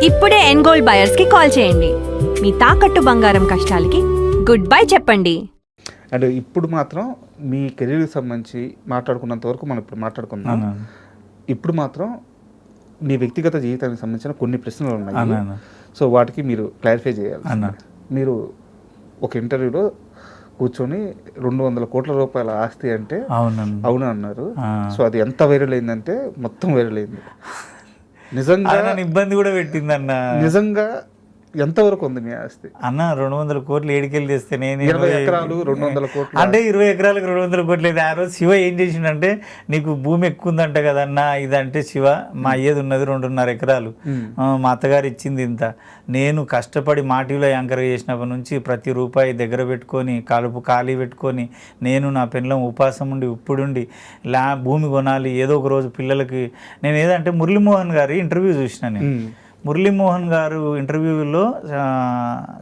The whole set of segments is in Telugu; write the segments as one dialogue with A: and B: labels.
A: ఇప్పుడే ఎన్గోల్డ్ బయర్స్ కి కాల్ చేయండి. మీ తాకట్టు బంగారం కష్టాలకి గుడ్ బై చెప్పండి.
B: అండ్ ఇప్పుడు మాత్రం మీ కెరీర్కి సంబంధించి మాట్లాడుకున్నంత వరకు మనం ఇప్పుడు మాట్లాడుకుందాం. ఇప్పుడు మాత్రం మీ వ్యక్తిగత జీవితానికి సంబంధించిన కొన్ని ప్రశ్నలు ఉన్నాయి. సో వాటికి మీరు క్లారిఫై చేయాలి. మీరు ఒక ఇంటర్వ్యూలో కూర్చొని 200 కోట్ల రూపాయల ఆస్తి అంటే అవును అన్నారు. సో అది ఎంత వైరల్ అయిందంటే మొత్తం వైరల్ అయింది. నిజంగా
C: ఇబ్బంది కూడా పెట్టిందన్న.
B: నిజంగా ఎంతవరకు ఉంది మీ ఆస్తి
C: అన్న? 200 కోట్లు ఏడికెళ్ళి తెస్తే నేను
B: 20 ఎకరాలు 200 కోట్లు
C: అంటే 20 ఎకరాలకు 200 కోట్లు లేదు. ఆ రోజు శివ ఏం చేసిండంటే, నీకు భూమి ఎక్కువ ఉందంట కదన్నా ఇదంటే, శివ మా అయ్యేది ఉన్నది 2.5 ఎకరాలు, మా అత్తగారు ఇచ్చింది ఇంత, నేను కష్టపడి మాటిలో యాంకర్ చేసినప్పటి నుంచి ప్రతి రూపాయి దగ్గర పెట్టుకొని కలుపు ఖాళీ పెట్టుకొని నేను నా పిల్లల ఉపాసం ఉండి ఇప్పుడుండి భూమి కొనాలి ఏదో ఒక రోజు పిల్లలకి. నేను ఏదంటే మురళీమోహన్ గారి ఇంటర్వ్యూ చూసిన. నేను మురళీమోహన్ గారు ఇంటర్వ్యూలో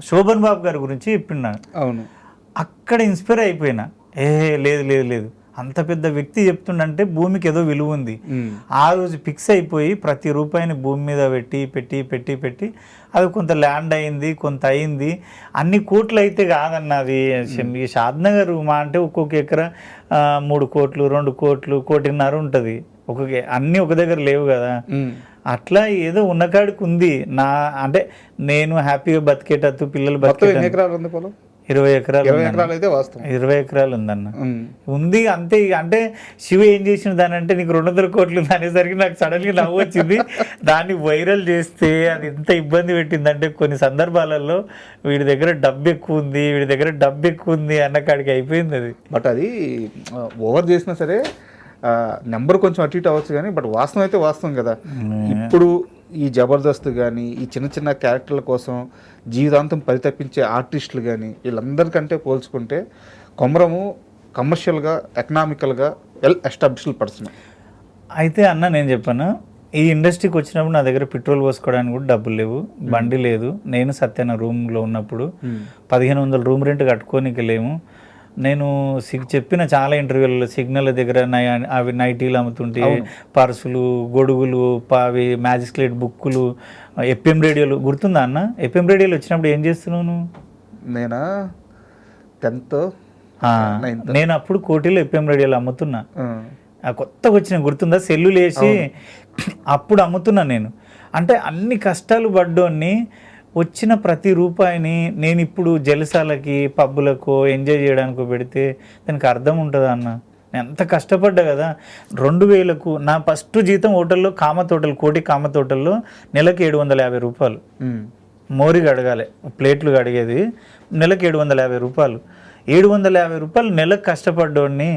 C: శోభన్ బాబు గారి గురించి చెప్పినాను.
B: అవును,
C: అక్కడ ఇన్స్పైర్ అయిపోయినా. లేదు లేదు లేదు, అంత పెద్ద వ్యక్తి చెప్తుండంటే భూమికి ఏదో విలువ ఉంది. ఆ రోజు ఫిక్స్ అయిపోయి ప్రతి రూపాయిని భూమి మీద పెట్టి పెట్టి పెట్టి పెట్టి అది కొంత ల్యాండ్ అయింది, కొంత అయింది. అన్ని కోట్లు అయితే కాదన్నది. షాద్నగర్ మా అంటే ఒక్కొక్క ఎకరా 3 కోట్లు 2 కోట్లు 1.5 కోటి ఉంటుంది. అన్నీ ఒక దగ్గర లేవు కదా. అట్లా ఏదో ఉన్నకాడికి ఉంది. నా అంటే నేను హ్యాపీగా బతికేటట్టు పిల్లలు
B: 20 ఎకరాలు ఉంది పొలం.
C: 20 ఎకరాలు
B: 20
C: ఎకరాలు ఉందన్న. ఉంది అంతే. అంటే శివ ఏం చేసిన దాని అంటే, నీకు 200 కోట్లు ఉంది అనేసరికి నాకు సడన్గా నవ్వు వచ్చింది. దాన్ని వైరల్ చేస్తే అది ఎంత ఇబ్బంది పెట్టిందంటే, కొన్ని సందర్భాలలో వీడి దగ్గర డబ్బు ఎక్కువ ఉంది, వీడి దగ్గర డబ్బు ఎక్కువ ఉంది అన్న కాడికి అయిపోయింది అది.
B: బట్ అది ఓవర్ చేసినా సరే నెంబర్ కొంచెం అటు ఇటు అవ్వచ్చు కానీ, బట్ వాస్తవం అయితే వాస్తవం కదా. ఇప్పుడు ఈ జబర్దస్త్ కానీ ఈ చిన్న చిన్న క్యారెక్టర్ల కోసం జీవితాంతం పరితపించే ఆర్టిస్టులు కానీ వీళ్ళందరికంటే పోల్చుకుంటే కొమరము కమర్షియల్గా ఎకనామికల్గా వెల్ ఎస్టాబ్లిష్డ్ పర్సన్.
C: అయితే అన్న నేను చెప్పాను, ఈ ఇండస్ట్రీకి వచ్చినప్పుడు నా దగ్గర పెట్రోల్ పోసుకోవడానికి కూడా డబ్బులు లేవు, బండి లేదు. నేను సత్యన రూమ్లో ఉన్నప్పుడు 1500 రూమ్ రెంట్ కట్టుకోనికి లేము. నేను చెప్పిన చాలా ఇంటర్వ్యూలలో సిగ్నల్ దగ్గర అవి నైటీలు అమ్ముతుంటే, పర్సులు గొడుగులు అవి మ్యాజిస్ట్రేట్ బుక్కులు, ఎఫ్ఎం రేడియోలు. గుర్తుందా అన్న? ఎఫ్ఎం రేడియోలు వచ్చినప్పుడు ఏం చేస్తున్నావు నువ్వు?
B: నేనా 10th
C: నేను అప్పుడు కోటిలో ఎఫ్ఎం రేడియోలు అమ్ముతున్నా. కొత్తగా వచ్చిన గుర్తుందా? సెల్లులు వేసి అప్పుడు అమ్ముతున్నా నేను. అంటే అన్ని కష్టాలు పడ్డోన్ని వచ్చిన ప్రతి రూపాయిని నేను ఇప్పుడు జలసాలకి పబ్బులకు ఎంజాయ్ చేయడానికి పెడితే దానికి అర్థం ఉంటుందా అన్న? నేను ఎంత కష్టపడ్డా కదా. 2000కు నా ఫస్ట్ జీతం హోటల్లో కామత్ హోటల్, కోటి కామత్ హోటల్లో నెలకు 750 రూపాయలు. మోరికి అడగాలి, ప్లేట్లు అడిగేది. నెలకు 750 రూపాయలు. 750 రూపాయలు నెలకు కష్టపడ్డోడిని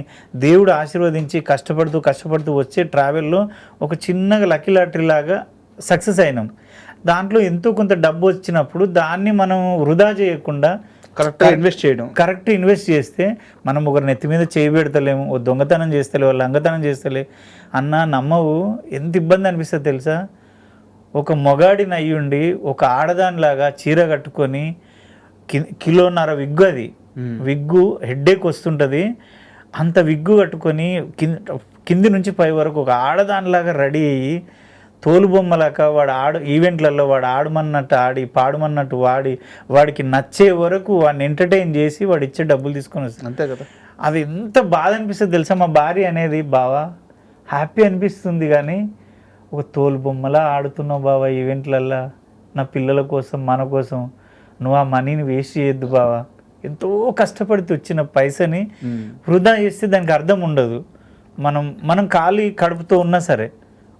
C: దేవుడు ఆశీర్వదించి కష్టపడుతూ వచ్చే ట్రావెల్లో ఒక చిన్నగా లక్కీ లాటరీ లాగా సక్సెస్ అయినాం. దాంట్లో ఎంతో కొంత డబ్బు వచ్చినప్పుడు దాన్ని మనం వృధా చేయకుండా కరెక్ట్ ఇన్వెస్ట్ చేస్తే మనం ఒకరి నెత్తి మీద చేయి పెడతలేము, ఓ దొంగతనం చేస్తలే, వాళ్ళు లంగతనం చేస్తలే అన్న. నమ్మవు, ఎంత ఇబ్బంది అనిపిస్తుంది తెలుసా? ఒక మొగాడిని అయ్యుండి ఒక ఆడదానిలాగా చీర కట్టుకొని 1.5 కిలోల విగ్గు, అది విగ్గు హెడ్ఏక్ వస్తుంటుంది, అంత విగ్గు కట్టుకొని కింది నుంచి పై వరకు ఒక ఆడదానిలాగా రెడీ అయ్యి తోలుబొమ్మలాక వాడు ఈవెంట్లలో వాడు ఆడమన్నట్టు ఆడి పాడమన్నట్టు వాడికి నచ్చే వరకు వాడిని ఎంటర్టైన్ చేసి వాడు ఇచ్చే డబ్బులు తీసుకొని వస్తుంది.
B: అంతే కదా.
C: అది ఎంత బాధ అనిపిస్తుంది తెలుసా? మా భార్య అనేది, బావా హ్యాపీ అనిపిస్తుంది కానీ ఒక తోలుబొమ్మలా ఆడుతున్నావు బావా ఈవెంట్లల్లో, నా పిల్లల కోసం మన కోసం, నువ్వు ఆ మనీని వేస్ట్ చేయొద్దు బావా. ఎంతో కష్టపడితే వచ్చిన పైసని వృధా చేస్తే దానికి అర్థం ఉండదు. మనం ఖాళీ కడుపుతో ఉన్నా సరే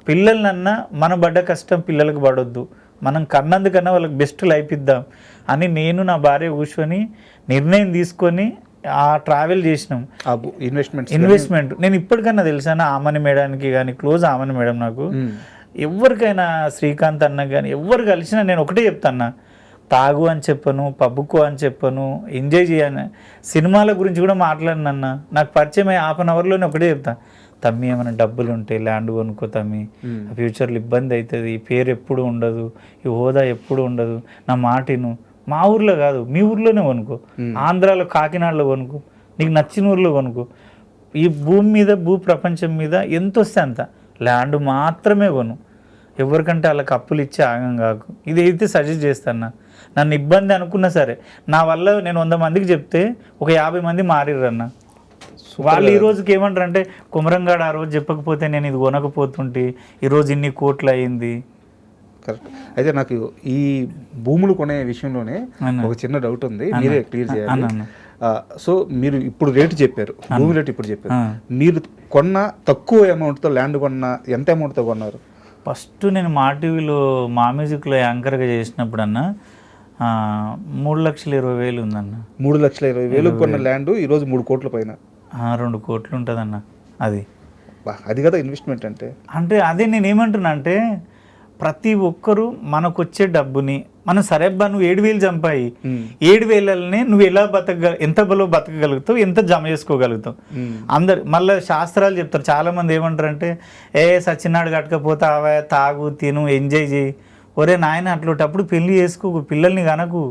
C: పిల్లలన్నా మన పడ్డ కష్టం పిల్లలకు పడొద్దు, మనం కన్నందుకన్నా వాళ్ళకి బెస్ట్ లైఫ్ ఇద్దాం అని నేను నా భార్య కూర్చొని నిర్ణయం తీసుకొని ఆ ట్రావెల్ చేసినాం. ఇన్వెస్ట్మెంట్ నేను ఇప్పటికన్నా తెలుసాను ఆమని మేడానికి కానీ, క్లోజ్ ఆమని మేడం నాకు, ఎవరికైనా శ్రీకాంత్ అన్న కానీ ఎవరు కలిసినా నేను ఒకటే చెప్తాను, తాగు అని చెప్పను, పబ్బుకో అని చెప్పను, ఎంజాయ్ చేయను. సినిమాల గురించి కూడా మాట్లాడినన్నా, నాకు పరిచయం అయ్యి 1/2 అవర్లోనే ఒకటే చెప్తాను, తమ్మి ఏమైనా డబ్బులు ఉంటే ల్యాండ్ కొనుక్కో తమ్మి, ఫ్యూచర్లో ఇబ్బంది అవుతుంది, పేరు ఎప్పుడు ఉండదు, ఈ హోదా ఎప్పుడు ఉండదు, నా మాటిను. మా ఊర్లో కాదు, మీ ఊర్లోనే కొనుక్కో, ఆంధ్రాలో కాకినాడలో కొనుక్కో, నీకు నచ్చిన ఊర్లో కొనుక్కో. ఈ భూమి మీద భూ ప్రపంచం మీద ఎంత వస్తే అంత ల్యాండ్ మాత్రమే కొను. ఎవరికంటే వాళ్ళకి అప్పులు ఇచ్చి ఆగం కాకు. ఇదైతే సజెస్ట్ చేస్తాను. నన్ను ఇబ్బంది అనుకున్నా సరే నా వల్ల నేను 100 మందికి చెప్తే ఒక 50 మంది మారిర్రన్న. వాళ్ళు ఈ రోజుకి ఏమంటారు అంటే కుమరంగాడు ఆ రోజు చెప్పకపోతే నేను ఇది కొనకపోతుంటే ఈరోజు ఇన్ని కోట్లు అయింది.
B: కరెక్ట్. అయితే నాకు ఈ భూములు కొనే విషయంలోనే ఒక చిన్న డౌట్ ఉంది, మీరే క్లియర్ చేయాలి. సో మీరు ఇప్పుడు రేటు చెప్పారు, భూమి రేటు ఇప్పుడు చెప్పారు, మీరు కొన్న తక్కువ అమౌంట్తో ల్యాండ్ కొన్న ఎంత అమౌంట్తో కొన్నారు?
C: ఫస్ట్ నేను మా టీవీలో మా మ్యూజిక్లో యాంకర్గా చేసినప్పుడు అన్న 3,20,000 ఉందన్న.
B: 3,20,000 కొన్న ల్యాండ్ ఈరోజు 3 కోట్ల పైన,
C: 2 కోట్లు ఉంటుందన్న.
B: అది కదా ఇన్వెస్ట్మెంట్ అంటే.
C: అంటే అదే నేను ఏమంటున్నా అంటే ప్రతి ఒక్కరూ మనకు వచ్చే డబ్బుని మనం సరేబ్బా నువ్వు 7,000 చంపాయి, 7,000ని నువ్వు ఎలా ఎంత బలో బతకగలుగుతావు, ఎంత జమ చేసుకోగలుగుతావు. అందరు మళ్ళీ శాస్త్రాలు చెప్తారు. చాలా మంది ఏమంటారు అంటే సచ్చినాడు కట్టకపోతావా, తాగు తిను ఎంజాయ్ చేయి. ఒరే నాయన అట్లాంటప్పుడు పెళ్లి చేసుకో, పిల్లల్ని కనకు.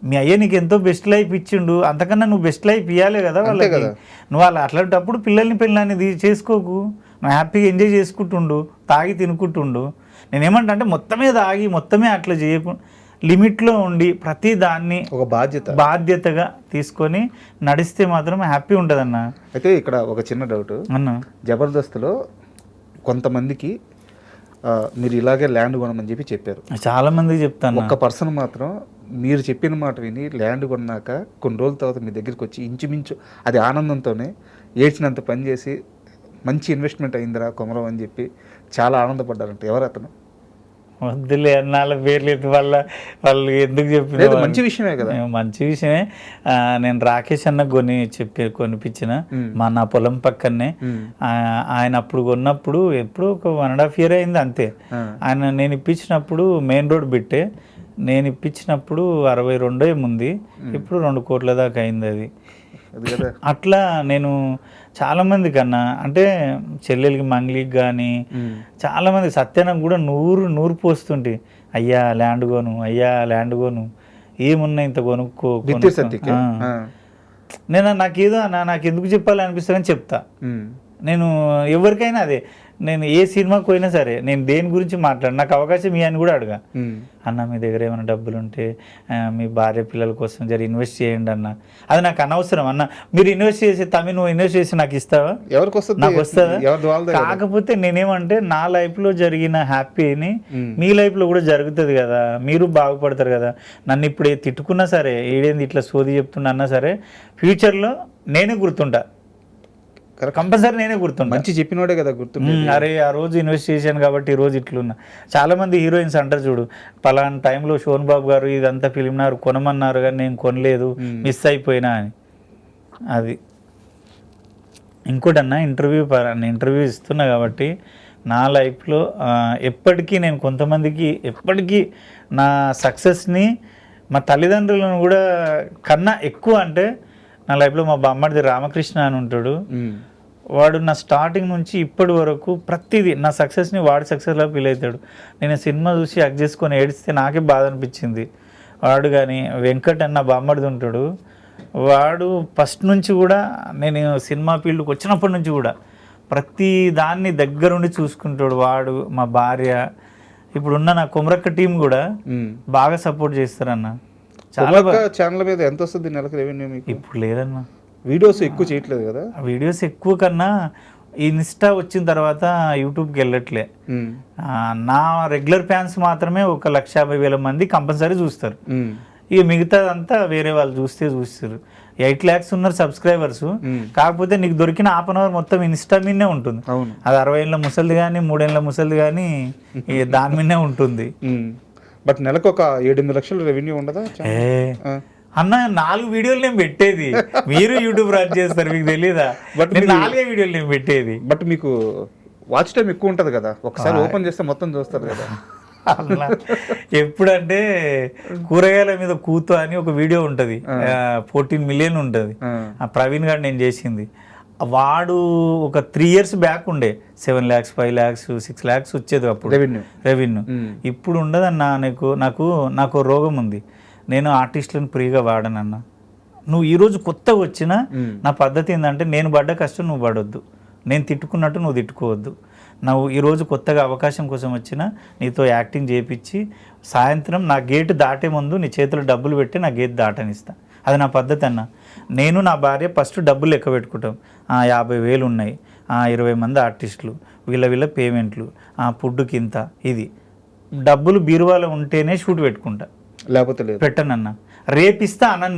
C: మీ అయ్య నీకు ఎంతో బెస్ట్ లైఫ్ ఇచ్చిండు, అంతకన్నా నువ్వు బెస్ట్ లైఫ్ ఇవ్వాలి కదా వాళ్ళకి. నువ్వు వాళ్ళు అట్లాంటప్పుడు పిల్లల్ని చేసుకోకు, నువ్వు హ్యాపీగా ఎంజాయ్ చేసుకుంటుండు, తాగి తినుకుంటుండు. నేనేమంటా అంటే మొత్తమే తాగి మొత్తమే అట్లా చేయకు, లిమిట్లో ఉండి ప్రతి దాన్ని
B: ఒక
C: బాధ్యతగా తీసుకొని నడిస్తే మాత్రం హ్యాపీ ఉంటుంది అన్న.
B: అయితే ఇక్కడ ఒక చిన్న డౌట్
C: అన్న,
B: జబర్దస్త్లో కొంతమందికి మీరు ఇలాగే ల్యాండ్ కొనమని చెప్పారు,
C: చాలా మందికి చెప్తాను.
B: ఒక్క పర్సన్ మాత్రం మీరు చెప్పిన మాట విని ల్యాండ్ కొన్నాక కొన్ని రోజుల తర్వాత మీ దగ్గరికి వచ్చి ఇంచుమించు అది ఆనందంతోనే ఏడ్చినంత పని చేసి మంచి ఇన్వెస్ట్మెంట్ అయిందిరా కొమరం అని చెప్పి చాలా ఆనందపడ్డారంట. ఎవరు అతను?
C: వద్దులే అన్నాళ్ళ పేర్లు వాళ్ళు ఎందుకు చెప్పిన
B: మంచి విషయమే కదా.
C: మంచి విషయమే. నేను రాకేష్ అన్న కొనిపించిన నా పొలం పక్కనే. ఆయన అప్పుడు కొన్నప్పుడు ఎప్పుడు ఒక 1.5 year అయింది అంతే. ఆయన నేను ఇప్పించినప్పుడు మెయిన్ రోడ్ బిట్టే, నేను ఇప్పించినప్పుడు 62 ఏముంది, ఇప్పుడు 2 కోట్ల దాకా అయింది అది. అట్లా నేను చాలా మంది కన్నా అంటే చెల్లెలకి మంగ్లీకి కానీ చాలా మంది సత్యానికి కూడా 100 పోస్తుంటే అయ్యా ల్యాండ్ కొను, అయ్యా ల్యాండ్ కొను, ఏమున్నా ఇంత కొనుక్కో. నేను నాకు ఎందుకు చెప్పాలి అనిపిస్తుందని చెప్తా. నేను ఎవరికైనా అదే, నేను ఏ సినిమాకి పోయినా సరే నేను దేని గురించి మాట్లాడు, నాకు అవకాశం ఇవన్నీ కూడా అడగా. అన్న మీ దగ్గర ఏమైనా డబ్బులు ఉంటే మీ భార్య పిల్లల కోసం జర ఇన్వెస్ట్ చేయండి అన్న. అది నాకు అనవసరం అన్న, మీరు ఇన్వెస్ట్ చేసి నువ్వు ఇన్వెస్ట్ చేసి నాకు ఇస్తావా, నాకు వస్తుందా? కాకపోతే నేనేమంటే నా లైఫ్లో జరిగిన హ్యాపీని మీ లైఫ్లో కూడా జరుగుతుంది కదా, మీరు బాగుపడతారు కదా. నన్ను ఇప్పుడు తిట్టుకున్నా సరే, ఏడేంది ఇట్లా సోది చెప్తున్నా అన్నా సరే, ఫ్యూచర్లో నేనే గుర్తుంటా, కంపల్సరీ నేనే గుర్తుంటా.
B: మంచి చెప్పినోడే కదా గుర్తుండే.
C: అరే ఆ రోజు ఇన్వెస్ట్ చేశాను కాబట్టి ఈ రోజు ఇట్లున్నా. చాలా మంది హీరోయిన్స్ అంటారు చూడు, పలానా టైంలో శోభన్ బాబు గారు ఇదంతా ఫిలింనారు కొనమన్నారు కానీ నేను కొనలేదు, మిస్ అయిపోయినా అని. అది ఇంకోటి అన్న, ఇంటర్వ్యూ ఇస్తున్నా కాబట్టి నా లైఫ్లో ఎప్పటికీ నేను కొంతమందికి ఎప్పటికీ నా సక్సెస్ని మా తల్లిదండ్రులను కూడా కన్నా ఎక్కువ అంటే నా లైఫ్లో మా బామ్మడిది రామకృష్ణ అని ఉంటాడు. వాడు నా స్టార్టింగ్ నుంచి ఇప్పటి వరకు ప్రతిదీ నా సక్సెస్ని వాడు సక్సెస్లో ఫీల్ అవుతాడు. నేను సినిమా చూసి యాక్ట్ చేసుకొని ఏడిస్తే నాకే బాధ అనిపించింది. వాడు కానీ వెంకట్ అన్న బామ్మడిది ఉంటాడు, వాడు ఫస్ట్ నుంచి కూడా నేను సినిమా ఫీల్డ్కి వచ్చినప్పటి నుంచి కూడా ప్రతి దాన్ని దగ్గరుండి చూసుకుంటాడు. వాడు మా భార్య, ఇప్పుడున్న నా కుమరక్క టీం కూడా బాగా సపోర్ట్ చేస్తారన్న.
B: ఛానల్ మీద ఎంత వస్తుంది నెలకు రెవెన్యూ మీకు?
C: ఇప్పుడు లేదన్నా,
B: వీడియోస్ ఎక్కువ చేయట్లేదు కదా.
C: వీడియోస్ ఎక్కువ కన్నా ఇన్స్టా వచ్చిన తర్వాత యూట్యూబ్కి వెళ్ళట్లే. నా రెగ్యులర్ ఫ్యాన్స్ మాత్రమే 1,50,000 మంది కంపల్సరీ చూస్తారు. ఇక మిగతాదంతా వేరే వాళ్ళు చూస్తారు. 8 lakhs ఉన్నారు సబ్స్క్రైబర్స్. కాకపోతే నీకు దొరికిన ½ hour మొత్తం ఇన్స్టా మీదనే ఉంటుంది. అది 60 ఏళ్ళ ముసలిది కానీ 3 ఏళ్ళ ముసలిది కానీ దాని మీదనే ఉంటుంది.
B: బట్ నెలకు ఒక 7-8 లక్షల రెవెన్యూ ఉండదా
C: అన్న? 4 వీడియోలు నేను పెట్టేది, మీరు యూట్యూబ్ రన్ చేస్తారు, మీకు తెలీదా? బట్ 4 వీడియోలు నేను పెట్టేది.
B: బట్ మీకు వాచ్ టైం ఎక్కువ ఉంటుంది కదా, ఒకసారి ఓపెన్ చేస్తే మొత్తం చూస్తారు కదా.
C: ఎప్పుడంటే కూరగాయల మీద కూతు అని ఒక వీడియో ఉంటుంది, 14 million ఉంటుంది. ఆ ప్రవీణ్ గారు నేను చేసింది. వాడు ఒక 3 years బ్యాక్ ఉండే 7 lakhs 5 lakhs 6 lakhs వచ్చేది అప్పుడు రెవెన్యూ. ఇప్పుడు ఉండదన్న. నాకు రోగం ఉంది, నేను ఆర్టిస్టులను ఫ్రీగా వాడనన్న. నువ్వు ఈరోజు కొత్తగా వచ్చినా నా పద్ధతి ఏంటంటే నేను పడ్డ కష్టం నువ్వు పడొద్దు, నేను తిట్టుకున్నట్టు నువ్వు తిట్టుకోవద్దు. నువ్వు ఈరోజు కొత్తగా అవకాశం కోసం వచ్చిన నీతో యాక్టింగ్ చేయించి సాయంత్రం నా గేటు దాటే ముందు నీ చేతిలో డబ్బులు పెట్టి నా గేట్ దాటనిస్తా. అది నా పద్ధతి అన్న. నేను నా భార్య ఫస్ట్ డబ్బులు లెక్క పెట్టుకుంటాం. 50,000 ఉన్నాయి, 20 మంది ఆర్టిస్టులు, వీళ్ళ పేమెంట్లు, ఫుడ్కి ఇంత, ఇది డబ్బులు బీరువాలో ఉంటేనే షూట్ పెట్టుకుంటా,
B: లేకపోతే లేదు
C: పెట్టనన్నా. రేపిస్తా అన్నాను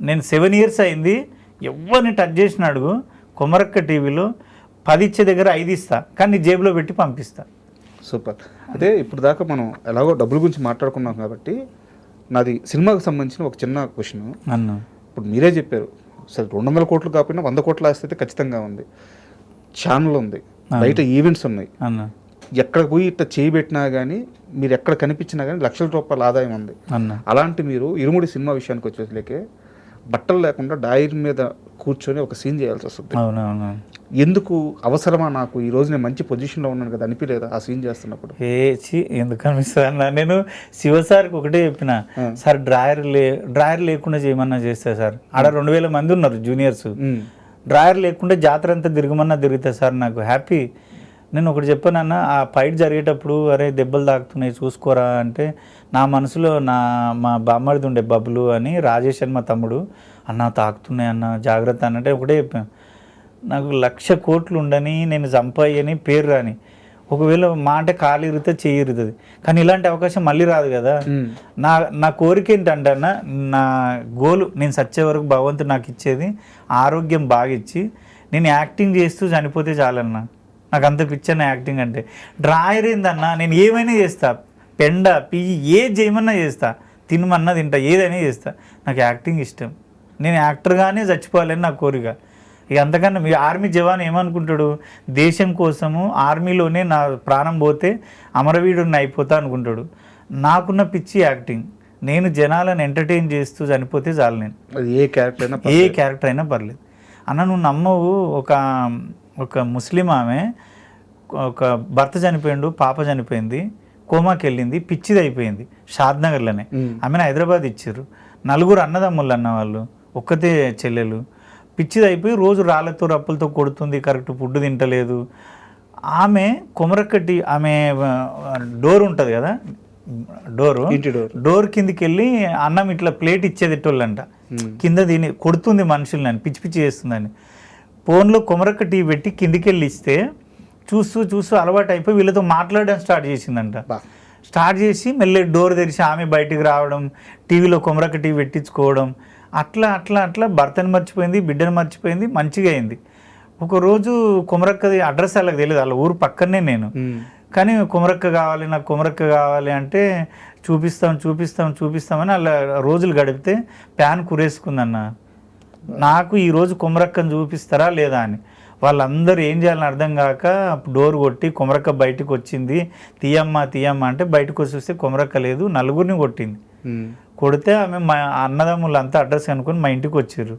C: నేను 7 years అయింది. ఎవరిని టచ్ చేసిన అడుగు కొమరక్క టీవీలో 10 ఇచ్చే దగ్గర 5 ఇస్తా, కానీ నీ జేబులో పెట్టి పంపిస్తా.
B: సూపర్. అదే ఇప్పుడు దాకా మనం ఎలాగో డబ్బుల గురించి మాట్లాడుకున్నాం కాబట్టి నాది సినిమాకి సంబంధించిన ఒక చిన్న క్వశ్చన్
C: అన్న.
B: ఇప్పుడు మీరే చెప్పారు సరే 200 కోట్లు కాకపోయినా 100 కోట్ల ఆస్తి అయితే ఖచ్చితంగా ఉంది, ఛానల్ ఉంది, బయట ఈవెంట్స్ ఉన్నాయి
C: అన్న.
B: ఎక్కడ పోయి ఇట్లా చేయబెట్టినా కానీ మీరు ఎక్కడ కనిపించినా కానీ లక్షల రూపాయల ఆదాయం ఉంది
C: అన్న.
B: అలాంటి మీరు ఇరుముడి సినిమా విషయానికి వచ్చేసరికి బట్టలు లేకుండా డైరీ మీద కూర్చొని ఒక సీన్ చేయాల్సి వస్తుంది.
C: అవునవును.
B: ఎందుకు అవసరమా? నాకు ఈ రోజు నేను మంచి పొజిషన్లో ఉన్నాను కదా అనిపించలేదా ఆ సీన్ చేస్తున్నప్పుడు?
C: ఎందుకు అనిపిస్తుంది అన్న? నేను శివసార్కి ఒకటే చెప్పిన, సార్ డ్రాయర్ లేకుండా చేయమన్నా చేస్తా సార్. ఆడ 2,000 మంది ఉన్నారు జూనియర్స్, డ్రాయర్ లేకుండా జాతర అంతా తిరగమన్నా తిరుగుతా సార్, నాకు హ్యాపీ. నేను ఒకటి చెప్పానన్న, ఆ ఫైట్ జరిగేటప్పుడు అరే దెబ్బలు తాకుతున్నాయి చూసుకోరా అంటే నా మనసులో మా బామ్మడిది ఉండే బబ్బులు అని, రాజేష్ అని మా తమ్ముడు, అన్న తాకుతున్నాయి అన్న జాగ్రత్త అన్నట్టే ఒకటే చెప్పాను. నాకు 1,00,000 కోట్లు ఉండని, నేను సంపాయని పేరు రాని, ఒకవేళ మాట కాలు ఇరితే చెయ్యి ఇరుతుంది, కానీ ఇలాంటి అవకాశం మళ్ళీ రాదు కదా. నా కోరిక ఏంటంటే అన్న, నా గోలు నేను సచ్చే వరకు భగవంతుడు నాకు ఇచ్చేది ఆరోగ్యం బాగా ఇచ్చి నేను యాక్టింగ్ చేస్తూ చనిపోతే చాలన్నా. నాకు అంత పిచ్చన్న యాక్టింగ్ అంటే. డ్రాయర్ ఏందన్నా, నేను ఏమైనా చేస్తా, పెండ పియ్యి ఏది చేయమన్నా చేస్తా, తినమన్నా తింటా, ఏదైనా చేస్తా. నాకు యాక్టింగ్ ఇష్టం, నేను యాక్టర్గానే చచ్చిపోవాలని నా కోరిక. ఇక అంతకన్నా మీ ఆర్మీ జవాన్ ఏమనుకుంటాడు, దేశం కోసము ఆర్మీలోనే నా ప్రాణం పోతే అమరవీరుడిని అయిపోతా అనుకుంటాడు. నాకున్న పిచ్చి యాక్టింగ్, నేను జనాలను ఎంటర్టైన్ చేస్తూ చనిపోతే చాలు. నేను
B: ఏ
C: క్యారెక్టర్ అయినా పర్లేదు అన్న. నువ్వు నమ్మవు, ఒక ముస్లిం ఆమె, ఒక భర్త చనిపోయిండు, పాప చనిపోయింది, కోమాకి వెళ్ళింది, పిచ్చిది అయిపోయింది షాద్నగర్లోనే. ఆమెను హైదరాబాద్ ఇచ్చారు. 4 అన్నదమ్ముళ్ళు అన్న వాళ్ళు, ఒక్కతే చెల్లెలు, పిచ్చిది అయిపోయి రోజు రాళ్ళతో రప్పులతో కొడుతుంది, కరెక్ట్ ఫుడ్ తింటలేదు. ఆమె కొమరక్కటి, ఆమె డోర్ ఉంటుంది కదా, డోర్ కిందికి వెళ్ళి అన్నం ఇట్లా ప్లేట్ ఇచ్చేదిట్టోళ్ళంట, కింద దీని కొడుతుంది మనుషులని, పిచ్చి పిచ్చి చేస్తుందని. ఫోన్లో కొమరక్క టీ పెట్టి కిందికి వెళ్ళి ఇస్తే చూస్తూ అలవాటు అయిపోయి వీళ్ళతో మాట్లాడడం స్టార్ట్ చేసిందంట. స్టార్ట్ చేసి మెల్లె డోర్ తెరిచి ఆమె బయటికి రావడం, టీవీలో కొమరక్క టీ పెట్టించుకోవడం, అట్లా భర్తను మర్చిపోయింది, బిడ్డను మర్చిపోయింది, మంచిగా అయింది. ఒకరోజు కొమరక్కది అడ్రస్ వాళ్ళకి తెలియదు, వాళ్ళ ఊరు పక్కనే నేను, కానీ కొమరక్క కావాలి, నాకు కొమరక్క కావాలి అంటే చూపిస్తామని వాళ్ళ రోజులు గడిపితే ప్యాన్ కురేసుకుందన్న. నాకు ఈరోజు కొమరక్కను చూపిస్తారా లేదా అని వాళ్ళందరూ ఏం చేయాలని అర్థం కాక డోర్ కొట్టి కొమరక్క బయటకు వచ్చింది, తీయమ్మ అంటే బయటకు వచ్చి చూస్తే కొమరక్క లేదు, 4 కొట్టింది. కొడితే ఆమె మా అన్నదమ్ములు అంతా అడ్రస్ అనుకుని మా ఇంటికి వచ్చారు.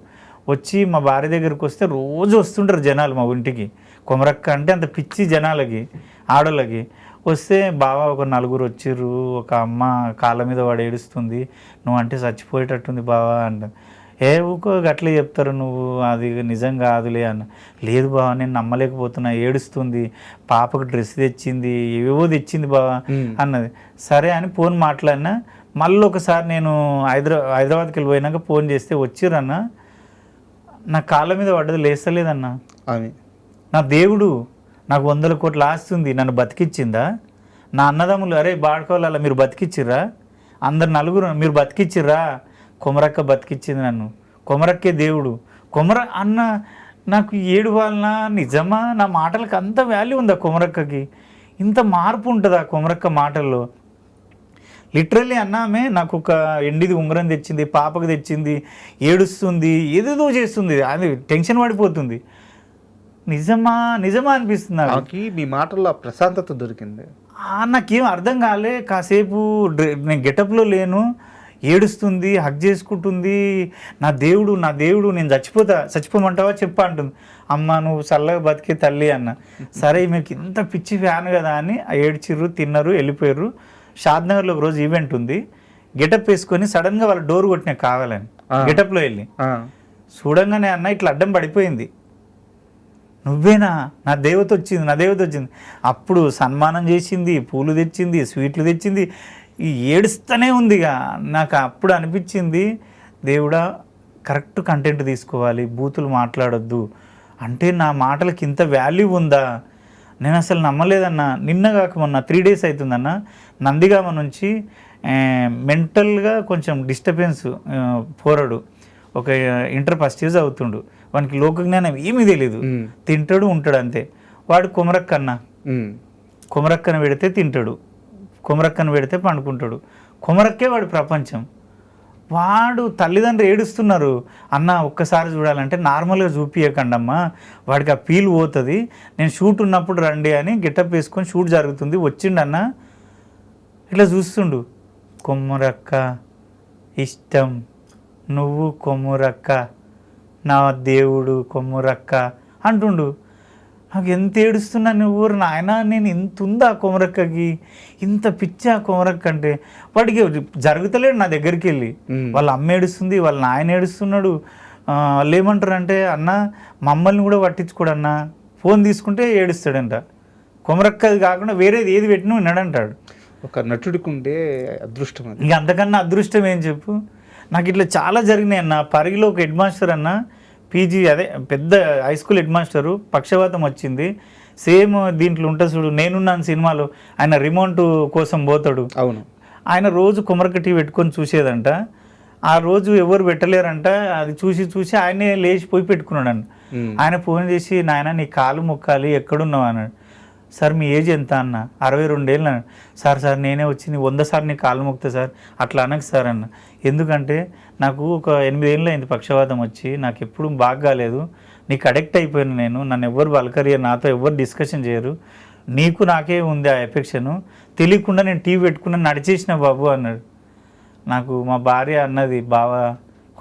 C: వచ్చి మా భార్య దగ్గరికి వస్తే రోజు వస్తుంటారు జనాలు మా ఇంటికి. కొమరక్క అంటే అంత పిచ్చి జనాలకి, ఆడోళ్ళకి. వస్తే బావ ఒక 4 వచ్చారు, ఒక అమ్మ కాళ్ళ మీద వాడు ఏడుస్తుంది, నువ్వు అంటే చచ్చిపోయేటట్టుంది బావా అంట. ఊకో అట్లే చెప్తారు, నువ్వు అది నిజం కాదులే అన్న. లేదు బావ, నేను నమ్మలేకపోతున్నా, ఏడుస్తుంది, పాపకు డ్రెస్ తెచ్చింది, ఏవేవో తెచ్చింది బావ అన్నది. సరే అని ఫోన్ మాట్లాడినా. మళ్ళీ ఒకసారి నేను హైదరాబాద్కి వెళ్ళిపోయినాక ఫోన్ చేస్తే వచ్చిరన్న, నా కాళ్ళ మీద పడ్డది లేస్తలేదన్న. నా దేవుడు నాకు 100 కోట్ల ఆస్తుంది, నన్ను బతికిచ్చిందా? నా అన్నదమ్ములు అరే బాడుకోవాల మీరు బతికిచ్చిర్రా, అందరు 4 మీరు బతికిచ్చిర్రా? కొమరక్క బతికిచ్చింది నన్ను, కొమరక్కే దేవుడు. అన్న నాకు ఏడు వాళ్ళ నిజమా? నా మాటలకు అంత వాల్యూ ఉందా కొమరక్కకి? ఇంత మార్పు ఉంటుందా కొమరక్క మాటల్లో? లిటరల్లీ అన్నామే నాకు ఒక ఎండిది ఉంగరం తెచ్చింది, పాపకు తెచ్చింది, ఏడుస్తుంది, ఏదేదో చేస్తుంది, అది టెన్షన్ పడిపోతుంది. నిజమా అనిపిస్తుంది నాకు.
B: మీ మాటల్లో ప్రశాంతత దొరికింది.
C: నాకేం అర్థం కాలే. కాసేపు నేను గెటప్లో లేను, ఏడుస్తుంది, హగ్ చేసుకుంటుంది, నా దేవుడు నేను చచ్చిపోమంటావా చెప్పా అంటుంది. అమ్మ నువ్వు చల్లగా బతికే తల్లి అన్న. సరే మీకు ఇంత పిచ్చి ఫ్యాన్ కదా అని ఏడ్చిర్రు, తిన్నారు, వెళ్ళిపోయారు. షాద్నగర్లో ఒక రోజు ఈవెంట్ ఉంది, గెటప్ వేసుకొని సడన్గా వాళ్ళ డోర్ కొట్టినా కావాలని గెటప్లో వెళ్ళి చూడంగానే అన్న ఇట్లా అడ్డం పడిపోయింది. నువ్వేనా, నా దేవత వచ్చింది, నా దేవత వచ్చింది. అప్పుడు సన్మానం చేసింది, పూలు తెచ్చింది, స్వీట్లు తెచ్చింది, ఈ ఏడుస్తూనే ఉంది. ఇక నాకు అప్పుడు అనిపించింది, దేవుడా కరెక్ట్ కంటెంట్ తీసుకోవాలి, బూతులు మాట్లాడొద్దు అంటే నా మాటలకి ఇంత వాల్యూ ఉందా. నేను అసలు నమ్మలేదన్నా. నిన్న కాక మొన్న 3 days అవుతుందన్న, నందిగామ నుంచి మెంటల్గా కొంచెం డిస్టర్బెన్స్ పోరాడు, ఒక ఇంటర్ ఫస్ట్ ఇయర్స్ అవుతుండు, వానికి లోకజ్ఞానం ఏమీ తెలియదు, తింటాడు ఉంటాడు అంతే. వాడు కొమరక్కన పెడితే తింటాడు, కొమరక్కన పెడితే పండుకుంటాడు, కొమరక్కే వాడు ప్రపంచం. వాడు తల్లిదండ్రులు ఏడుస్తున్నారు, అన్న ఒక్కసారి చూడాలంటే నార్మల్గా చూపించకండి అమ్మా, వాడికి ఆ ఫీల్ పోతుంది, నేను షూట్ ఉన్నప్పుడు రండి అని గెటప్ వేసుకొని షూట్ జరుగుతుంది, వచ్చిండన్న ఇట్లా చూస్తుండు, కొమ్మరక్క ఇష్టం, నువ్వు కొమ్మురక్క, నా దేవుడు కొమ్మురక్క అంటుండు. నాకు ఎంత ఏడుస్తున్నా నువ్వు నాయన, నేను ఇంత ఉందా కొమరక్కకి, ఇంత పిచ్చా కొమరక్క అంటే. వాడికి జరుగుతలేడు నా దగ్గరికి వెళ్ళి, వాళ్ళ అమ్మ ఏడుస్తుంది, వాళ్ళ నాయన ఏడుస్తున్నాడు. వాళ్ళు ఏమంటారు అంటే, అన్న మమ్మల్ని కూడా పట్టించుకోడు అన్న, ఫోన్ తీసుకుంటే ఏడుస్తాడంట. కొమరక్కది కాకుండా వేరేది ఏది పెట్టినా విన్నాడంటాడు.
B: ఒక నటుడికి ఉండే అదృష్టం అది.
C: ఇక అంతకన్నా అదృష్టం ఏం చెప్పు. నాకు ఇట్లా చాలా జరిగినాయి అన్న. పరిగిలో ఒక హెడ్ మాస్టర్ అన్న, పీజీ అదే పెద్ద హై స్కూల్ హెడ్ మాస్టరు, పక్షవాతం వచ్చింది. సేమ్ దీంట్లో ఉంటుంది చూడు, నేనున్నాను సినిమాలో, ఆయన రిమోట్ కోసం పోతాడు.
B: అవును,
C: ఆయన రోజు కొమరక్క టీవీ పెట్టుకొని చూసేదంట. ఆ రోజు ఎవరు పెట్టలేరంట, అది చూసి చూసి ఆయనే లేచిపోయి పెట్టుకున్నాడు. ఆయన ఫోన్ చేసి, నాయన నీ కాలు మొక్కాలి, ఎక్కడున్నావు అన్నాడు. సార్ మీ ఏజ్ ఎంత అన్న, 62 ఏళ్ళు అన్నాడు. సార్ నేనే వచ్చి 100 సార్లు నీ కాలు మొక్తా సార్, అట్లా అనకు సార్ అన్న. ఎందుకంటే నాకు ఒక 8 ఏళ్ళు అయింది పక్షవాతం వచ్చి, నాకు ఎప్పుడు బాగా కాలేదు, నీకు అడిక్ట్ అయిపోయాను నేను, నన్ను ఎవ్వరు బలకరియరు, నాతో ఎవ్వరు డిస్కషన్ చేయరు, నీకు నాకే ఉంది ఆ ఎఫెక్షను, తెలియకుండా నేను టీవీ పెట్టుకుని నడిచేసిన బాబు అన్నాడు. నాకు మా భార్య అన్నది, బావా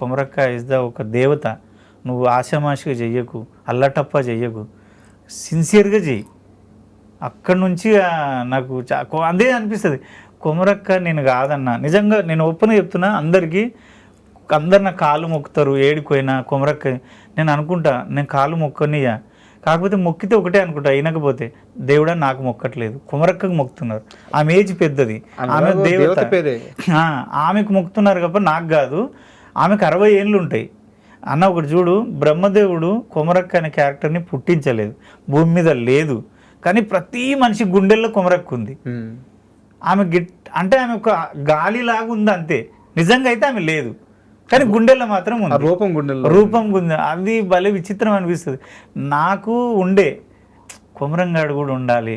C: కొమరక్క ఇస్ ద ఒక దేవత, నువ్వు ఆషామాషిగా చెయ్యకు, అల్లటప్ప చెయ్యకు, సిన్సియర్గా చెయ్యి. అక్కడి నుంచి నాకు అదే అనిపిస్తుంది, కొమరక్క నేను కాదన్నా. నిజంగా నేను ఓపెన్గా చెప్తున్నా అందరికీ, అందరు నా కాళ్ళు మొక్కుతారు ఏడిపోయినా కొమరక్క. నేను అనుకుంటా నేను కాళ్ళు మొక్కనియా, కాకపోతే మొక్కితే ఒకటే అనుకుంటా, అయినకపోతే దేవుడా నాకు మొక్కట్లేదు, కొమరక్కకు మొక్కుతున్నారు. ఆమె ఏజ్ పెద్దది, ఆమె దేవత, ఆమెకు మొక్కుతున్నారు కాబట్టి నాకు కాదు. ఆమెకు 60 ఏళ్ళు ఉంటాయి అన్న. ఒకటి చూడు, బ్రహ్మదేవుడు కొమరక్క అనే క్యారెక్టర్ని పుట్టించలేదు, భూమి మీద లేదు, కానీ ప్రతి మనిషి గుండెల్లో కొమరక్క ఉంది. ఆమె అంటే ఆమె ఒక గాలిలాగా ఉంది అంతే, నిజంగా అయితే ఆమె లేదు, కానీ గుండెల్లో మాత్రం ఉంది, రూపం ఉంది. అది భలే విచిత్రం అనిపిస్తుంది నాకు. ఉండే కొమరంగాడు కూడా ఉండాలి,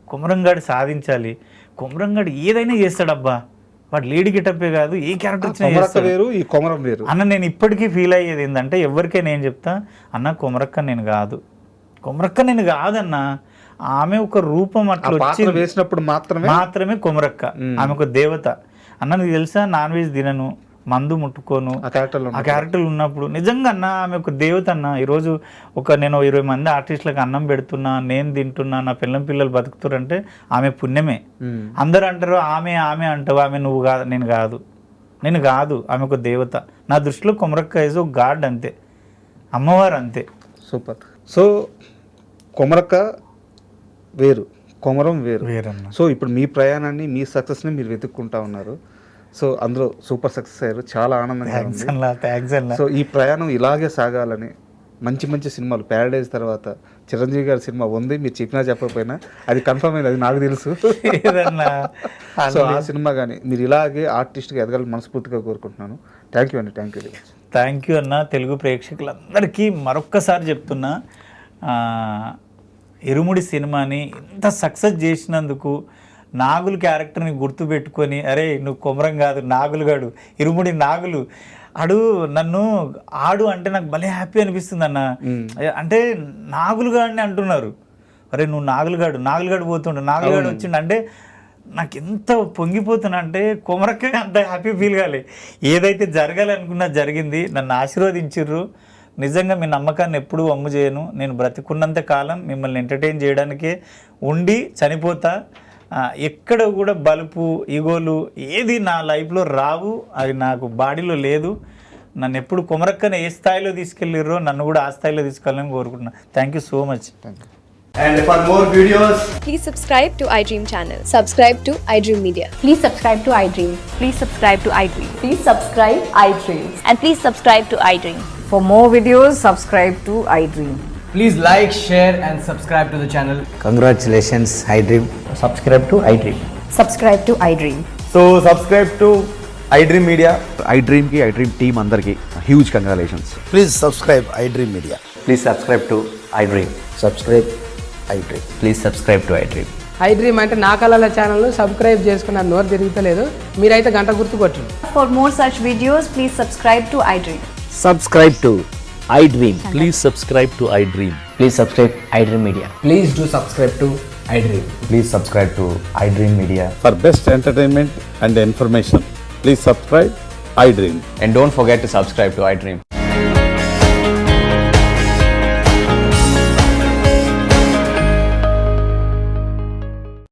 C: కొమరంగాడు సాధించాలి, కొమరంగాడు ఏదైనా చేస్తాడబ్బా, వాడు లేడీ గెటప్పే కాదు, ఏ క్యారెక్టర్ అన్న. నేను ఇప్పటికీ ఫీల్ అయ్యేది ఏంటంటే, ఎవరికైనా నేను చెప్తా, అన్న కొమరక్క నేను కాదు, కొమరక్క నేను కాదన్న, ఆమె ఒక రూపం అట్లా వచ్చి
B: వేసినప్పుడు
C: మాత్రమే కొమరక్క, ఆమె ఒక దేవత అన్న. నీకు తెలుసా, నాన్ వెజ్ తినను, మందు ముట్టుకోను, ఆ క్యారెక్టర్లు ఉన్నప్పుడు నిజంగా అన్న ఆమె ఒక దేవత అన్న. ఈరోజు నేను 20 మంది ఆర్టిస్టులకు అన్నం పెడుతున్నా, నేను తింటున్నా, నా పిల్లలు బతుకుతారంటే ఆమె పుణ్యమే. అందరూ అంటారు ఆమె అంటావు, ఆమె నువ్వు కాదు, నేను కాదు, ఆమె ఒక దేవత. నా దృష్టిలో కొమరక్క ఈజ్ ఒక గాడ్ అంతే, అమ్మవారు అంతే.
B: సూపర్. సో కొమరక్క వేరు, కొమరం వేరు. సో ఇప్పుడు మీ ప్రయాణాన్ని, మీ సక్సెస్ని మీరు వెతుక్కుంటా ఉన్నారు. సో అందులో సూపర్ సక్సెస్ అయ్యారు, చాలా ఆనందంగా ఉంది. సో ఈ ప్రయాణం ఇలాగే సాగాలని, మంచి మంచి సినిమాలు, ప్యారడైజ్ తర్వాత చిరంజీవి గారి సినిమా ఉంది, మీరు చెప్పినా చెప్పకపోయినా అది కన్ఫర్మ్ అయింది, అది నాకు తెలుసు. సో ఆ సినిమా కానీ మీరు ఇలాగే ఆర్టిస్ట్గా ఎదగాలని మనస్ఫూర్తిగా కోరుకుంటున్నాను. థ్యాంక్ యూ అండి.
C: థ్యాంక్ యూ అన్న. తెలుగు ప్రేక్షకులందరికీ మరొక్కసారి చెప్తున్నా, ఇరుముడి సినిమాని ఇంత సక్సెస్ చేసినందుకు, నాగులు క్యారెక్టర్ని గుర్తుపెట్టుకొని, అరే నువ్వు కొమరం కాదు నాగులుగాడు, ఇరుముడి నాగులు నన్ను ఆడు అంటే నాకు భలే హ్యాపీ అనిపిస్తుంది అన్న. అంటే నాగులుగాడిని అంటున్నారు, అరే నువ్వు నాగులుగాడు పోతుండు, నాగులుగాడు వచ్చిండు అంటే నాకు ఎంత పొంగిపోతున్నా అంటే, కొమరక్క అంత హ్యాపీ ఫీల్ కాలే. ఏదైతే జరగాలనుకున్నా జరిగింది, నన్ను ఆశీర్వదించిర్రు. నిజంగా మీ నమ్మకాన్ని ఎప్పుడూ వమ్ము చేయను. నేను బ్రతికున్నంత కాలం మిమ్మల్ని ఎంటర్టైన్ చేయడానికే ఉండి చనిపోతా. ఎక్కడ కూడా బలుపు, ఈగోలు ఏది నా లైఫ్లో రావు, అది నాకు బాడీలో లేదు. నన్ను ఎప్పుడు కుమరక్కన ఏ స్థాయిలో తీసుకెళ్ళిర్రో నన్ను కూడా ఆ స్థాయిలో తీసుకెళ్ళాలని కోరుకుంటున్నా. Thank you so much.
D: And for more videos,
E: Please subscribe to iDream channel. Subscribe to iDream Media.
F: Please subscribe to iDream.
A: Please subscribe to iDream.
F: Please subscribe iDream.
A: And please subscribe to iDream.
F: For more videos, subscribe to iDream.
D: please like, share, and subscribe to the channel.
G: Congratulations, iDream.
C: Subscribe to iDream.
F: Subscribe to iDream.
D: So subscribe to iDream Media.
H: iDream ki iDream team andarki huge congratulations.
G: Please subscribe iDream Media.
H: Please subscribe to iDream.
G: Subscribe iDream.
H: Please subscribe to iDream.
I: iDream అంటే నా కళల ఛానల్ను సబ్స్క్రైబ్ చేసుకున్న నోరు తిరుగుతలేదు, మీరైతే గంట గుర్తు కొట్టండి.
F: For more such videos, please subscribe to iDream.
G: Subscribe to iDream.
J: Please subscribe to iDream.
G: Please subscribe iDream Media.
D: Please do subscribe to iDream.
H: Please subscribe to iDream Media.
J: For best entertainment and information, please subscribe iDream.
H: And don't forget to subscribe to iDream.